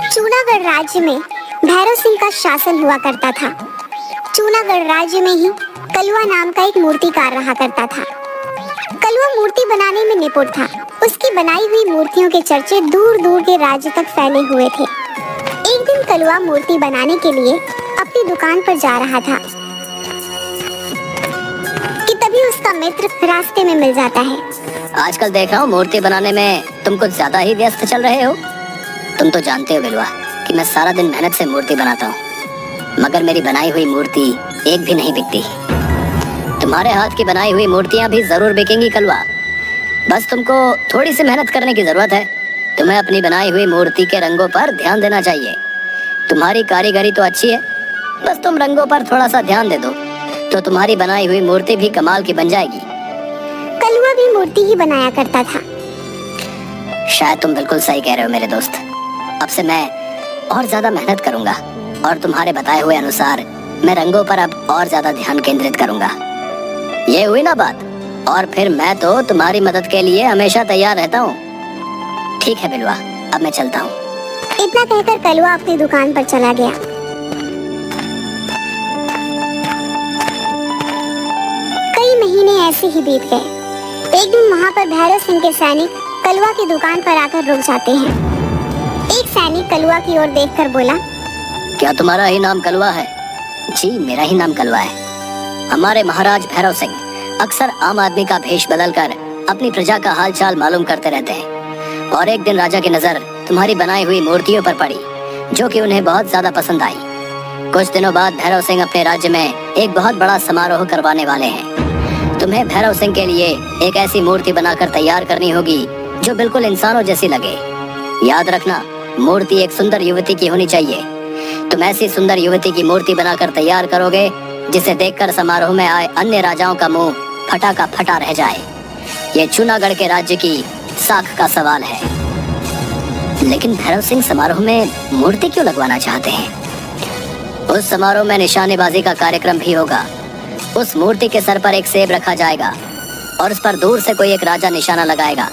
चूनागढ़ राज्य में भैरव सिंह का शासन हुआ करता था। चूनागढ़ राज्य में ही कलवा नाम का एक मूर्तिकार रहा करता था। कलवा मूर्ति बनाने में निपुण था। उसकी बनाई हुई मूर्तियों के चर्चे दूर दूर के राज्य तक फैले हुए थे। एक दिन कलवा मूर्ति बनाने के लिए अपनी दुकान पर जा रहा था कि तभी उसका मित्र रास्ते में मिल जाता है। आजकल देख रहा हूँ मूर्ति बनाने में तुम कुछ ज्यादा ही व्यस्त चल रहे हो। तुम तो जानते हो बिलवा कि मैं सारा दिन मेहनत से मूर्ति बनाता हूँ, मगर मेरी बनाई हुई मूर्ति एक भी नहीं बिकती। तुम्हारे हाथ की बनाई हुई मूर्तियाँ भी जरूर बिकेंगी कलवा। बस तुमको थोड़ी सी मेहनत करने की जरूरत है। तुम्हें अपनी बनाई हुई मूर्ति के रंगों पर ध्यान देना चाहिए। तुम्हारी कारीगरी तो अच्छी है, बस तुम रंगों पर थोड़ा सा ध्यान दे दो तो तुम्हारी बनाई हुई मूर्ति भी कमाल की बन जाएगी। कलवा भी मूर्ति ही बनाया करता था। शायद तुम बिल्कुल सही कह रहे हो मेरे दोस्त। अब से मैं और ज्यादा मेहनत करूंगा और तुम्हारे बताए हुए अनुसार मैं रंगों पर अब और ज्यादा ध्यान केंद्रित करूंगा। ये हुई ना बात? और फिर मैं तो तुम्हारी मदद के लिए हमेशा तैयार रहता हूँ। ठीक है बिलवा, अब मैं चलता हूँ। इतना कहकर कलवा अपनी दुकान पर चला गया। कई महीने ऐसे ही बीत गए। एक दिन वहाँ पर भैरव सिंह के सैनिक कलवा की दुकान पर आकर रुक जाते हैं। एक सैनिक कलवा की ओर देखकर बोला, क्या तुम्हारा ही नाम कलवा है? जी मेरा ही नाम कलवा है। हमारे महाराज भैरव सिंह अक्सर आम आदमी का भेष बदलकर अपनी प्रजा का हाल चाल मालूम करते रहते हैं, और एक दिन राजा की नजर तुम्हारी बनाई हुई मूर्तियों पर पड़ी, जो कि उन्हें बहुत ज्यादा पसंद आई। कुछ दिनों बाद भैरव सिंह अपने राज्य में एक बहुत बड़ा समारोह करवाने वाले हैं। तुम्हें भैरव सिंह के लिए एक ऐसी मूर्ति बनाकर तैयार करनी होगी जो बिल्कुल इंसानों जैसी लगे। याद रखना, मूर्ति एक सुंदर युवती की होनी चाहिए। तुम ऐसी सुंदर युवती की मूर्ति बनाकर तैयार करोगे जिसे देखकर समारोह में आए अन्य राजाओं का मुंह फटा का फटा रह जाए। ये चूनागढ़ के राज्य की साख का सवाल है। लेकिन भैरव सिंह समारोह में मूर्ति क्यों लगवाना चाहते हैं? उस समारोह में निशानेबाजी का कार्यक्रम भी होगा। उस मूर्ति के सर पर एक सेब रखा जाएगा और उस पर दूर से कोई एक राजा निशाना लगाएगा।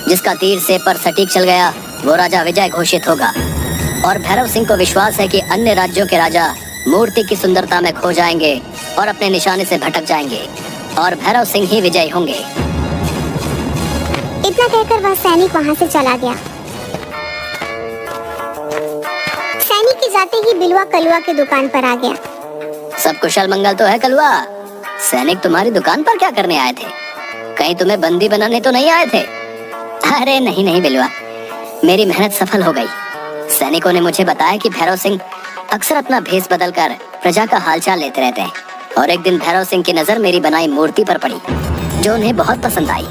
जिसका तीर सेब पर सटीक चल गया वो राजा विजय घोषित होगा। और भैरव सिंह को विश्वास है कि अन्य राज्यों के राजा मूर्ति की सुंदरता में खो जाएंगे और अपने निशाने से भटक जाएंगे और भैरव सिंह ही विजयी होंगे। इतना कहकर वह सैनिक वहाँ से चला गया। सैनिक के जाते ही बिलवा कलवा की दुकान पर आ गया। सब कुशल मंगल तो है कलवा? सैनिक तुम्हारी दुकान पर क्या करने आए थे? कहीं तुम्हें बंदी बनाने तो नहीं आए थे? अरे नहीं नहीं बिलवा, मेरी मेहनत सफल हो गई। सैनिकों ने मुझे बताया कि भैरव सिंह अक्सर अपना भेष बदलकर प्रजा का हालचाल लेते रहते हैं, और एक दिन भैरव सिंह की नजर मेरी बनाई मूर्ति पर पड़ी जो उन्हें बहुत पसंद आई।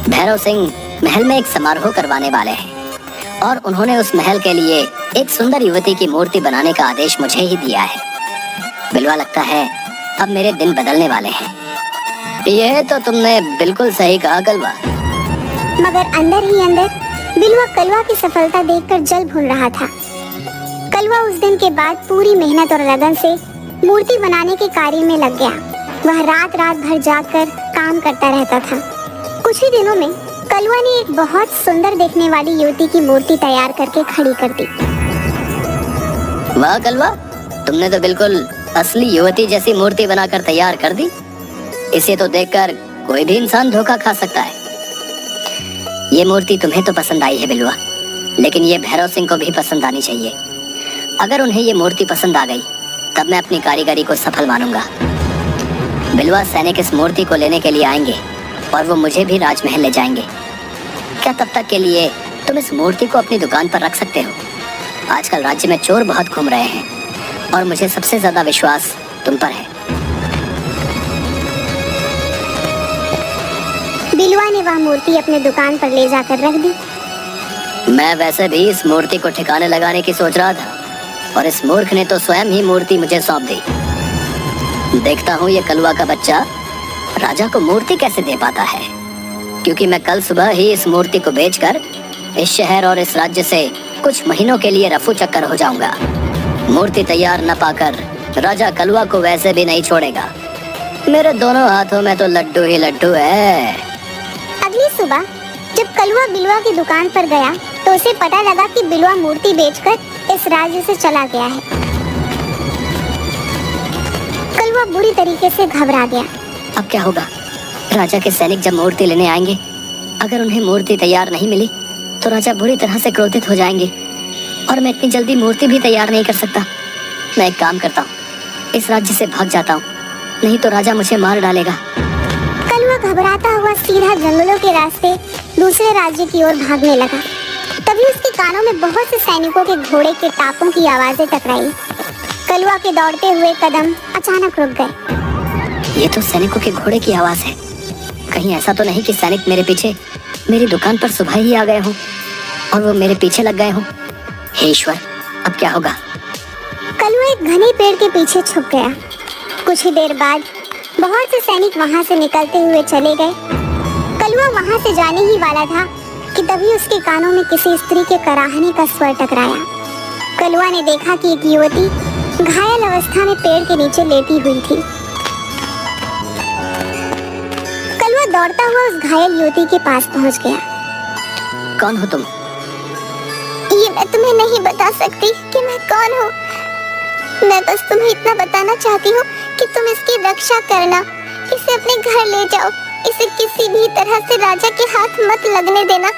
भैरव सिंह महल में एक समारोह करवाने वाले हैं और उन्होंने उस महल के लिए एक सुंदर युवती की मूर्ति बनाने का आदेश मुझे ही दिया है। बिलवा लगता है अब मेरे दिन बदलने वाले हैं। यह तो तुमने बिल्कुल सही कहा कलवा। मगर अंदर ही अंदर बिलवा कलवा की सफलता देखकर जल भून रहा था। कलवा उस दिन के बाद पूरी मेहनत और लगन से मूर्ति बनाने के कार्य में लग गया। वह रात रात भर जागकर काम करता रहता था। कुछ ही दिनों में कलवा ने एक बहुत सुंदर देखने वाली युवती की मूर्ति तैयार करके खड़ी कर दी। वाह कलवा, तुमने तो बिल्कुल असली युवती जैसी मूर्ति बनाकर तैयार कर दी। इसे तो देखकर कोई भी इंसान धोखा खा सकता है। ये मूर्ति तुम्हें तो पसंद आई है बिलवा, लेकिन ये भैरव सिंह को भी पसंद आनी चाहिए। अगर उन्हें ये मूर्ति पसंद आ गई तब मैं अपनी कारीगरी को सफल मानूंगा। बिलवा, सैनिक इस मूर्ति को लेने के लिए आएंगे और वो मुझे भी राजमहल ले जाएंगे। क्या तब तक के लिए तुम इस मूर्ति को अपनी दुकान पर रख सकते हो? आजकल राज्य में चोर बहुत घूम रहे हैं और मुझे सबसे ज्यादा विश्वास तुम पर है। बिलवा ने वह मूर्ति अपने दुकान पर ले जाकर रख दी। मैं वैसे भी इस मूर्ति को ठिकाने लगाने की सोच रहा था और इस मूर्ख ने तो स्वयं ही मूर्ति मुझे सौंप दी। देखता हूँ ये कलवा का बच्चा राजा को मूर्ति कैसे दे पाता है, क्योंकि मैं कल सुबह ही इस मूर्ति को बेचकर इस शहर और इस राज्य से कुछ महीनों के लिए रफू चक्कर हो जाऊंगा। मूर्ति तैयार न पाकर राजा कलवा को वैसे भी नहीं छोड़ेगा। मेरे दोनों हाथों में तो लड्डू ही लड्डू है। अगली सुबह जब कलवा बिलवा की दुकान पर गया तो उसे पता लगा कि बिलवा मूर्ति बेचकर इस राज्य से चला गया है। कलवा बुरी तरीके से घबरा गया। अब क्या होगा? राजा के सैनिक जब मूर्ति लेने आएंगे, अगर उन्हें मूर्ति तैयार नहीं मिली तो राजा बुरी तरह से क्रोधित हो जाएंगे और मैं इतनी जल्दी मूर्ति भी तैयार नहीं कर सकता। मैं एक काम करता हूँ, इस राज्य से भाग जाता हूँ, नहीं तो राजा मुझे मार डालेगा। कलवा घबराता हुआ सीधा जंगलों के रास्ते दूसरे राज्य की ओर भागने लगा। तभी उसके कानों में बहुत से सैनिकों के घोड़े के टापों की आवाजें टकराई। कलवा के दौड़ते हुए कदम अचानक रुक गए। ये तो सैनिकों के घोड़े की आवाज है। कहीं ऐसा तो नहीं कि सैनिक मेरे पीछे मेरी दुकान पर सुबह ही आ गए हों और वो मेरे पीछे लग गए हों। हे ईश्वर, अब क्या होगा? कलवा एक घने पेड़ के पीछे छुप गया। कुछ ही देर बाद बहुत से सैनिक वहां से निकलते हुए चले गए। कलवा वहां से जाने ही वाला था कि तभी उसके कानों में किसी स्त्री के कराहने का स्वर टकराया। कलवा ने देखा कि एक युवती घायल अवस्था में पेड़ के नीचे लेटी हुई थी। कलवा दौड़ता हुआ उस घायल युवती के पास पहुंच गया। कौन हो तुम? ये मैं तुम्हें नहीं बता सकती कि मैं कौन हूँ। मैं बस तुम्हें इतना बताना चाहती हूँ कि तुम इसकी रक्षा करना, इसे अपने घर ले जाओ। इसे किसी भी तरह से राजा के हाथ मत लगने देना,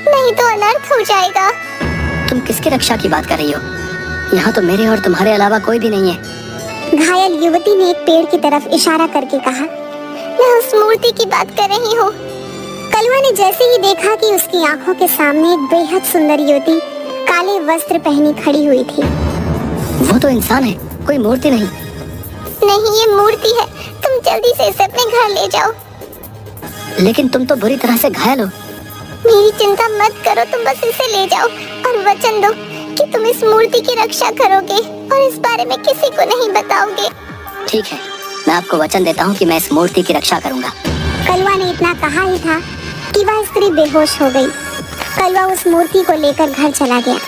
नहीं तो अनर्थ हो जाएगा। तुम किसकी रक्षा की बात कर रही हो? यहाँ तो मेरे और तुम्हारे अलावा कोई भी नहीं है। घायल युवती ने एक पेड़ की तरफ इशारा करके कहा। मैं उस मूर्ति की बात कर रही हूँ। कलवा ने जैसे ही देखा कि उसकी आंखों के सामने एक बेहद सुंदर युवती काले वस्त्र पहनी खड़ी हुई थी। वो तो इंसान है, कोई मूर्ति नहीं। नहीं, ये मूर्ति है। तुम जल्दी से इसे अपने घर ले जाओ। लेकिन तुम तो बुरी तरह से घायल हो। मेरी चिंता मत करो, तुम बस इसे ले जाओ और वचन दो कि तुम इस मूर्ति की रक्षा करोगे और इस बारे में किसी को नहीं बताओगे। ठीक है, मैं आपको वचन देता हूँ कि मैं इस मूर्ति की रक्षा करूँगा। कलवा ने इतना कहा ही था कि वह स्त्री बेहोश हो गई। कलवा उस मूर्ति को लेकर घर चला गया।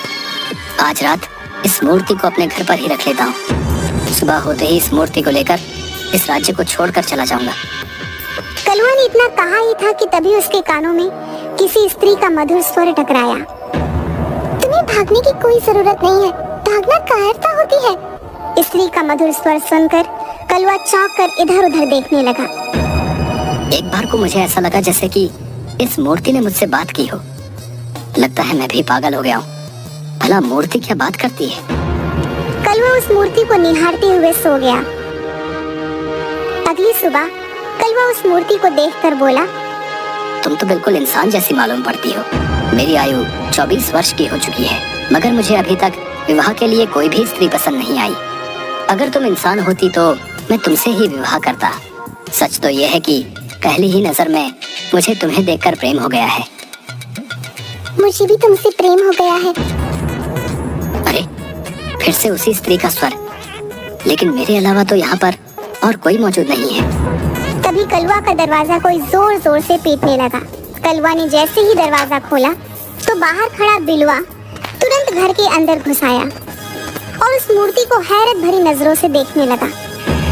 आज रात इस मूर्ति को अपने घर पर ही रख लेता हूँ। सुबह होते ही इस मूर्ति को लेकर इस राज्य को छोड़कर चला जाऊंगा। कलवा ने इतना कहा ही था कि तभी उसके कानों में किसी स्त्री का मधुर स्वर टकराया। तुम्हें भागने की कोई जरूरत नहीं है, भागना कायरता होती है। स्त्री का मधुर स्वर सुनकर कलवा चौंक कर इधर उधर देखने लगा। एक बार को मुझे ऐसा लगा जैसे कि इस मूर्ति ने मुझसे बात की हो। लगता है मैं भी पागल हो गया हूँ। भला मूर्ति क्या बात करती है? कलवा उस मूर्ति को निहारते हुए सो गया। अगली सुबह कलवा उस मूर्ति को देखकर बोला, तुम तो बिल्कुल इंसान जैसी मालूम पड़ती हो। मेरी आयु 24 वर्ष की हो चुकी है, मगर मुझे अभी तक विवाह के लिए कोई भी स्त्री पसंद नहीं आई। अगर तुम इंसान होती तो मैं तुमसे ही विवाह करता। सच तो यह है कि पहली ही नजर में मुझे तुम्हें देखकर प्रेम हो गया है। मुझे भी तुमसे प्रेम हो गया है। अरे, फिर से उसी स्त्री का स्वर। लेकिन मेरे अलावा तो यहाँ पर और कोई मौजूद नहीं है। तभी कलवा का दरवाजा कोई जोर जोर से पीटने लगा। कलवा ने जैसे ही दरवाजा खोला तो बाहर खड़ा बिलवा तुरंत घर के अंदर घुस आया और उस मूर्ति को हैरत भरी नजरों से देखने लगा।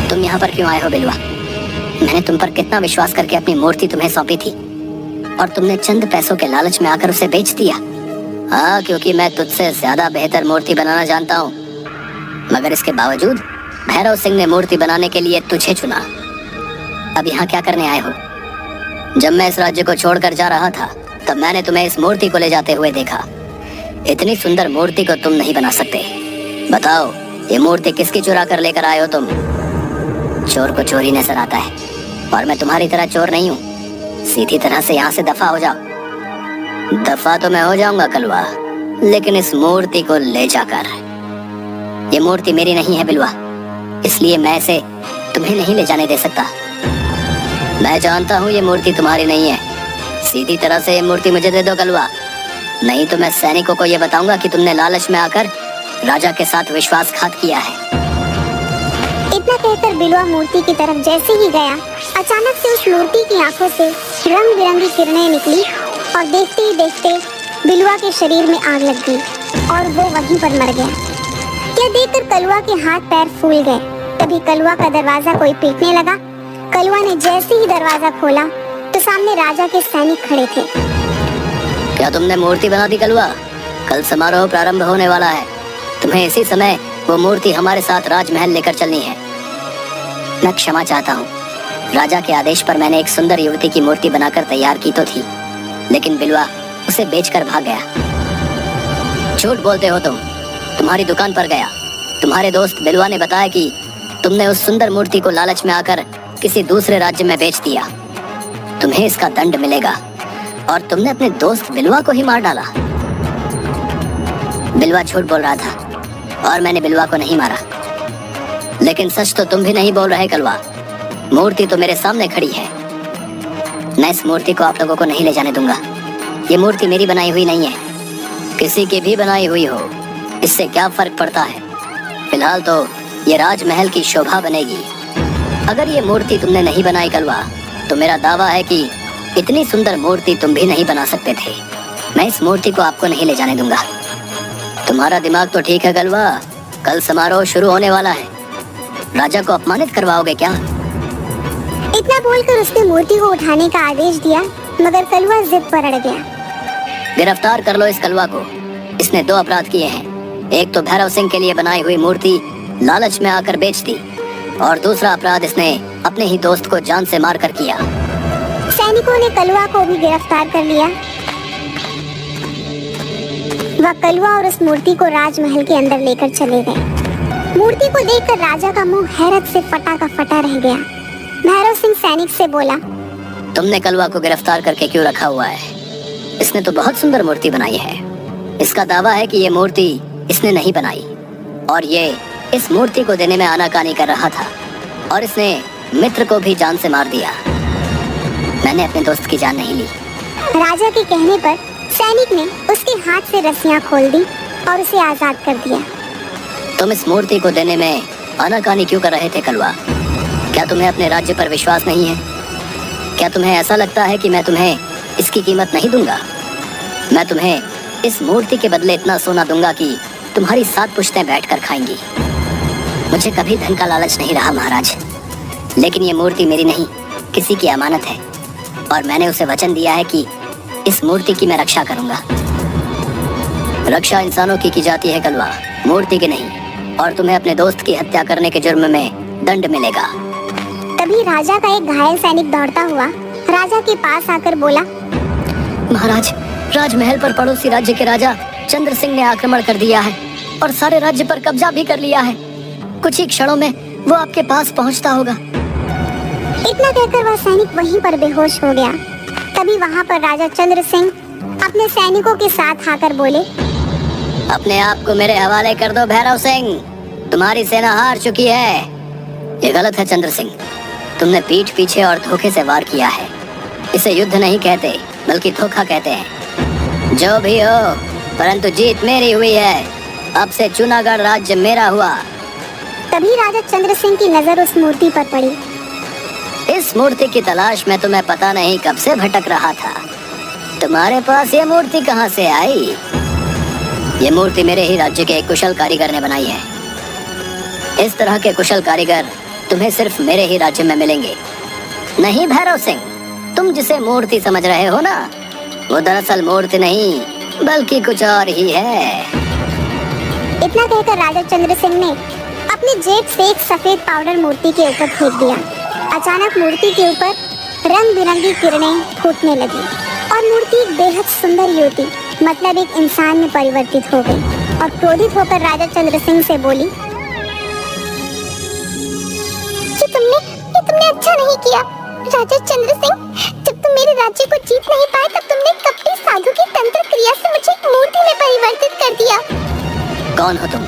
तुम यहाँ पर क्यों आए हो बिलवा? मैंने तुम पर कितना विश्वास करके अपनी मूर्ति तुम्हें सौंपी थी और तुमने चंद पैसों के लालच में आकर उसे बेच दिया। हाँ, क्योंकि मैं तुझसे ज्यादा बेहतर मूर्ति बनाना जानता हूँ। मगर इसके बावजूद भैरव सिंह ने मूर्ति बनाने के लिए तुझे चुना। अब यहाँ क्या करने आए हो? जब मैं इस राज्य को छोड़कर जा रहा था तब मैंने तुम्हें इस मूर्ति को ले जाते हुए देखा। इतनी सुंदर मूर्ति को तुम नहीं बना सकते। बताओ, ये मूर्ति किसकी चुरा कर लेकर आए हो तुम? चोर को चोरी नजर आता है और मैं तुम्हारी तरह चोर नहीं हूँ। सीधी तरह से यहाँ से दफा हो जाओ। दफा तो मैं हो जाऊंगा कलवा, लेकिन इस मूर्ति को ले जाकर। ये मूर्ति मेरी नहीं है बिलवा, इसलिए मैं इसे तुम्हें नहीं ले जाने दे सकता। मैं जानता हूँ ये मूर्ति तुम्हारी नहीं है। सीधी तरह से ये मूर्ति मुझे दे दो कलवा, नहीं तो मैं सैनिकों को ये बताऊंगा कि तुमने लालच में आकर राजा के साथ विश्वासघात किया है। इतना कहकर बिलवा मूर्ति की तरफ जैसे ही गया, अचानक से उस मूर्ति की आंखों से रंग बिरंगी किरणें निकली और देखते ही देखते बिलवा के शरीर में आग लग गई और वो वहीं पर मर गया। यह देखकर कलवा के हाथ पैर फूल गए। तभी कलवा का दरवाजा कोई पीटने लगा। कलवा ने जैसे ही दरवाजा खोला तो सामने राजा के सैनिक खड़े थे। क्या तुमने मूर्ति बना दी कलवा? कल समारोह प्रारंभ होने वाला है, तुम्हें इसी समय वो मूर्ति हमारे साथ राजमहल लेकर चलनी है। मैं क्षमा चाहता हूँ, राजा के आदेश पर मैंने एक सुंदर युवती की मूर्ति बनाकर तैयार की तो थी, लेकिन बिलवा उसे बेचकर भाग गया। झूठ बोलते हो तुम। तुम्हारी दुकान पर गया, तुम्हारे दोस्त बिलवा ने बताया कि तुमने उस सुंदर मूर्ति को लालच में आकर किसी दूसरे राज्य में बेच दिया। तुम्हें इसका दंड मिलेगा। और तुमने अपने दोस्त बिलवा को ही मार डाला। बिलवा झूठ बोल रहा था और मैंने बिलवा को नहीं मारा। लेकिन सच तो तुम भी नहीं बोल रहे कलवा। मूर्ति तो मेरे सामने खड़ी है। मैं इस मूर्ति को आप लोगों को नहीं ले जाने दूंगा। ये मूर्ति मेरी बनाई हुई नहीं है, किसी की भी बनाई हुई हो, इससे क्या फर्क पड़ता है। फिलहाल तो ये राजमहल की शोभा बनेगी। अगर ये मूर्ति तुमने नहीं बनाई कलवा, तो मेरा दावा है कि इतनी सुंदर मूर्ति तुम भी नहीं बना सकते थे। मैं इस मूर्ति को आपको नहीं ले जाने दूंगा। तुम्हारा दिमाग तो ठीक है कलवा, कल समारोह शुरू होने वाला है। राजा को अपमानित करवाओगे क्या? इतना बोलकर उसने मूर्ति को उठाने का आदेश दिया, मगर कलवा जिद पर अड़ गया। गिरफ्तार कर लो इस कलवा को। इसने 2 अपराध किए हैं। एक तो भैरव सिंह के लिए बनाई हुई मूर्ति लालच में आकर बेच दी, और दूसरा अपराध इसने अपने ही दोस्त को जान से मारकर किया। सैनिकों ने कलवा को भी गिरफ्तार कर लिया। वह कलवा और उस मूर्ति को राजमहल के अंदर लेकर चले गए। मूर्ति को देखकर राजा का मुंह हैरत से फटा का फटा रह गया। भैरव सिंह सैनिक से बोला, तुमने कलवा को गिरफ्तार करके क्यों रखा हुआ है? इसने तो बहुत सुंदर मूर्ति बनाई है। इसका दावा है कि ये मूर्ति इसने नहीं बनाई, और ये इस मूर्ति को देने में आनाकानी कर रहा था, और इसने मित्र को भी जान से मार दिया। मैंने अपने दोस्त की जान नहीं ली। राजा के कहने पर सैनिक ने उसके हाथ से रस्सियां खोल दी और उसे आजाद कर दिया। तुम इस मूर्ति को देने में आनाकानी क्यों कर रहे थे कलवा? क्या तुम्हें अपने राज्य पर विश्वास नहीं है? क्या तुम्हें ऐसा लगता है कि मैं तुम्हें इसकी कीमत नहीं दूंगा? मैं तुम्हें इस मूर्ति के बदले इतना सोना दूंगा कि तुम्हारी 7 पुश्तें बैठकर खाएंगी। मुझे कभी धन का लालच नहीं रहा महाराज, लेकिन ये मूर्ति मेरी नहीं, किसी की अमानत है, और मैंने उसे वचन दिया है कि इस मूर्ति की मैं रक्षा करूंगा। रक्षा इंसानों की जाती है कलवा, मूर्ति की नहीं, और तुम्हें अपने दोस्त की हत्या करने के जुर्म में दंड मिलेगा। तभी राजा का एक घायल सैनिक दौड़ता हुआ राजा के पास आकर बोला, महाराज, राजमहल पर पड़ोसी राज्य के राजा चंद्र सिंह ने आक्रमण कर दिया है और सारे राज्य पर कब्जा भी कर लिया है। कुछ ही क्षणों में वो आपके पास पहुंचता होगा। इतना कहकर वह सैनिक वहीं पर बेहोश हो गया। तभी वहां पर राजा चंद्र सिंह अपने सैनिकों के साथ आकर बोले, अपने आप को मेरे हवाले कर दो भैरव सिंह, तुम्हारी सेना हार चुकी है। ये गलत है चंद्र सिंह, तुमने पीठ पीछे और धोखे से वार किया है। इसे युद्ध नहीं कहते, बल्कि धोखा कहते हैं। जो भी हो, परंतु जीत मेरी हुई है। अब से चुनागढ़ राज्य मेरा हुआ। तभी राजा चंद्र सिंह की नजर उस मूर्ति पर पड़ी। इस मूर्ति की तलाश में तो मैं पता नहीं कब से भटक रहा था। तुम्हारे पास ये मूर्ति कहाँ से आई? ये मूर्ति मेरे ही राज्य के एक कुशल कारीगर ने बनाई है। इस तरह के कुशल कारीगर तुम्हें सिर्फ मेरे ही राज्य में मिलेंगे। नहीं भैरव सिंह, तुम जिसे मूर्ति समझ रहे हो ना, वो दरअसल मूर्ति नहीं बल्कि कुछ और ही है। इतना कहकर राजा चंद्र सिंह ने अपनी जेब से एक सफेद पाउडर मूर्ति के ऊपर फेंक दिया। अचानक मूर्ति के ऊपर रंग बिरंगी किरणें फूटने लगी और मूर्ति एक बेहद सुंदर युवती, मतलब एक इंसान में परिवर्तित हो गई और क्रोधित होकर राजा चंद्र सिंह से बोली, ये तुमने अच्छा नहीं किया राजा चंद्र सिंह। जब तुम मेरे राज्य को जीत नहीं पाए, तब तुमने कपटी साधु की तंत्र क्रिया से मुझे एक मूर्ति में परिवर्तित कर दिया। कौन हो तुम?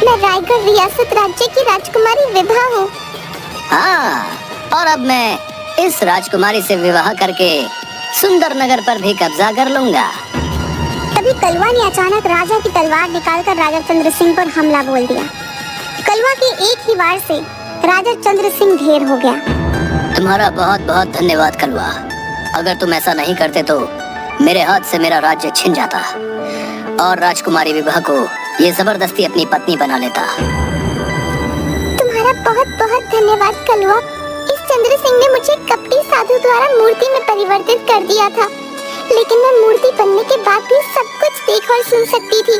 मैं रायगढ़ रियासत राज्य की राजकुमारी विभा हूँ। हाँ, और अब मैं इस राजकुमारी से विवाह करके सुंदर नगर पर भी कब्जा कर लूंगा। तभी कलवा ने अचानक राजा की तलवार निकालकर राजा चंद्र सिंह पर हमला बोल दिया। कलवा के एक ही वार से राजा चंद्र सिंह ढेर हो गया। तुम्हारा बहुत बहुत धन्यवाद कलवा। अगर तुम ऐसा नहीं करते तो मेरे हाथ से मेरा राज्य छिन जाता और राजकुमारी विभा को ये जबरदस्ती अपनी पत्नी बना लेता। तुम्हारा तुम्हारा बहुत बहुत धन्यवाद कलुआ। इस चंद्र सिंह ने मुझे कपटी साधु द्वारा मूर्ति में परिवर्तित कर दिया था, लेकिन मैं मूर्ति बनने के बाद भी सब कुछ देख और सुन सकती थी।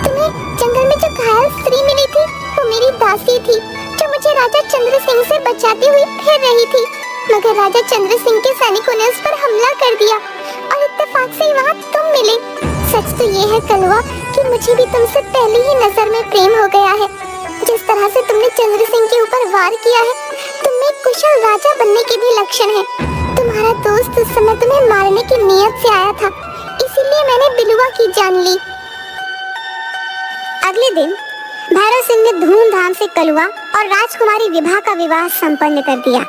तुम्हें जंगल में जो घायल स्त्री मिली थी वो मेरी दासी थी, जो मुझे राजा चंद्र सिंह से बचाती हुई फिर रही थी। मगर राजा चंद्र सिंह के सैनिकों ने उस पर हमला कर दिया और इत्तेफाक से वहाँ तुम मिले। सच तो ये है कलुआ कि मुझे भी तुमसे पहली ही नजर में प्रेम हो गया है। जिस तरह से तुमने चंद्र सिंह के ऊपर वार किया है, तुम में एक कुशल राजा बनने के भी लक्षण है। तुम्हारा दोस्त उस समय तुम्हें मारने की नीयत से आया था, इसीलिए मैंने बिलुआ की जान ली। अगले दिन भैरव सिंह ने धूमधाम से कलुआ और राजकुमारी विभा का विवाह संपन्न कर दिया।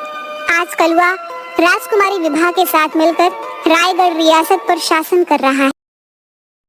आज कलुआ राजकुमारी विभा के साथ मिलकर रायगढ़ रियासत पर शासन कर रहा है।